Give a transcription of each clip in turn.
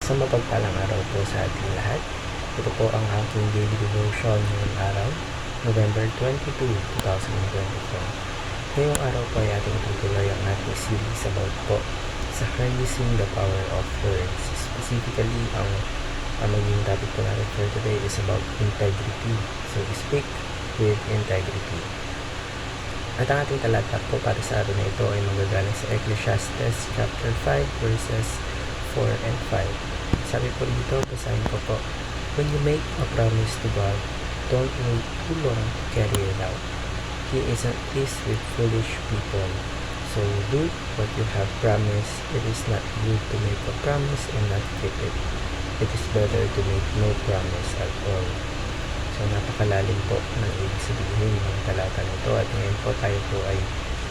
Isang mapagpalang araw po sa ating lahat. Ito po ang aking daily devotion ngayong araw, November 22, 2024. Ngayong araw po ay ating tutuloy ang ating series about po sa harnessing the power of words. Specifically, ang maging topic po natin for today is about integrity. So, speak with integrity. At ang ating talata po para sa araw na ito ay magagaling sa Ecclesiastes chapter 5 verses 4 and 5. Sabi po dito, basahin ko po, when you make a promise to God, don't wait too long to carry it out. He isn't pleased with foolish people. So do what you have promised. It is not good to make a promise and not keep it. It is better to make no promise at all. So napakalalim po ng ibig sabihin ng talata nito, at ngayon po tayo po ay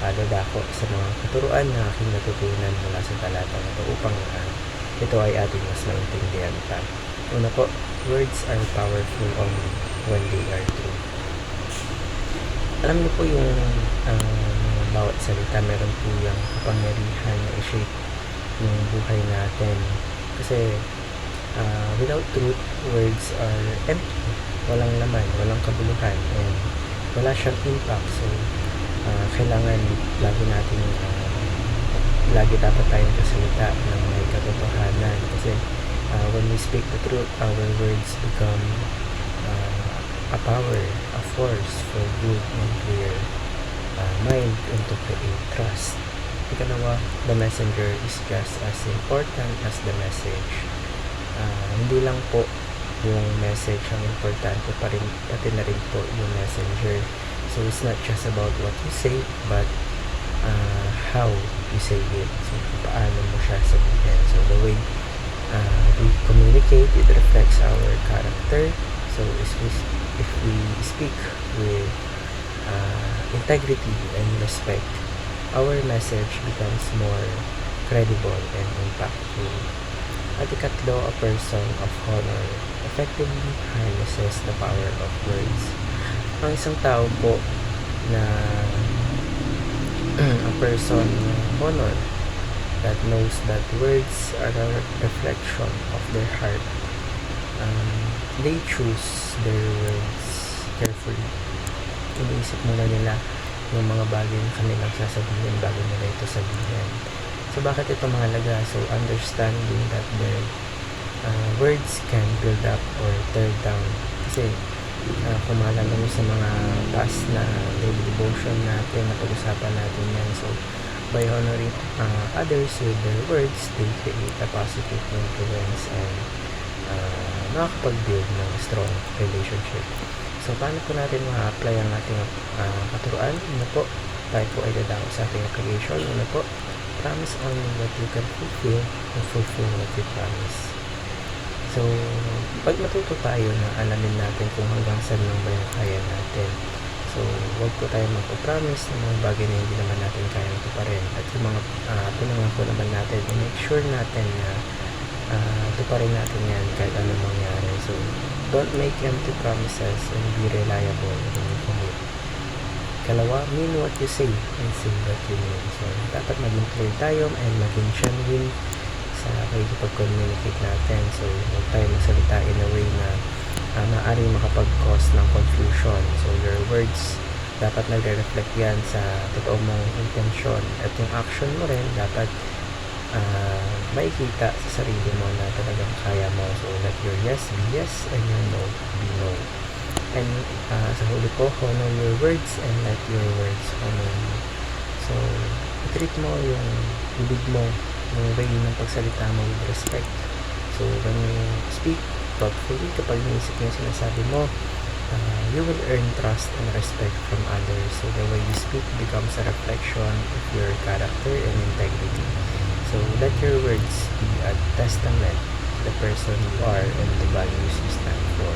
dadako sa mga katuruan na aking natutunan mula sa talata nito upang ito ay ating mas maintindihan pa. Una po, words are powerful only when they are true. Alam niyo po yung bawat salita meron po yung kapangyarihan na i-shape yung buhay natin. Kasi without truth, words are empty. Walang laman, walang kabuluhan, and wala siyang impact. So, kailangan lagi dapat tayong kasalita ng may katotohanan. Kasi when we speak the truth, our words become a power, a force for good and clear mind and to create trust. Ikalawa, the messenger is just as important as the message. Hindi lang po yung message ang importante pa rin, pati na rin po yung messenger. So it's not just about what you say, but how you say it. So paano mo siya sabihin. So the way we communicate, it reflects our character. So if we speak with integrity and respect, our message becomes more credible and impactful. At ikatlo, a person of honor effectively harnesses the power of words. Ang isang tao po na a person of honor that knows that words are a reflection of their heart, they choose their words carefully. Iniisip muna nila yung mga bagay na kanilang sasabihin bago nila ito sabihin. So bakit ito mahalaga? So understanding that their words can build up or tear down. Kasi kung maalala nyo sa mga past na daily devotion natin, na pag-usapan natin yan. So by honoring others with their words, they create a positive influence and nakakapag-build ng strong relationship. So paano po natin ma-apply ang ating katuruan? Una po, tayo po ay dadako sa ating application. Una po, promise only what you can fulfill and fulfill what you promise. So, pag matuto tayo na alamin natin kung hanggang saan lang ba yung kaya natin. So, huwag po tayo magpo-promise ng mga bagay na hindi naman natin kaya tuparin. At yung mga pinangako naman natin, i-make sure natin na tuparin natin yan kahit anong mangyari. So, don't make empty promises and be reliable when you commit. Kalawa, mean what you say and say what you mean. So, dapat maging clear tayo and maging genuine sa pag-communicate natin. So, huwag tayo magsalita in a way na maaaring makapag-cause ng confusion. So, your words, dapat nagre-reflect yan sa totoo mong intensyon. At yung action mo rin, dapat makikita sa sarili mo na talagang kaya mo. So, let your yes be yes and your no be no. And sa huli po, honor your words and let your words honor you. So, i-treat mo yung bibig mo, yung way ng pagsalita mo with respect. So, when you speak thoughtfully, kapag inisip mo yung sinasabi mo, you will earn trust and respect from others. So, the way you speak becomes a reflection of your character and integrity. So, let your words be a testament to the person you are and the values you stand for.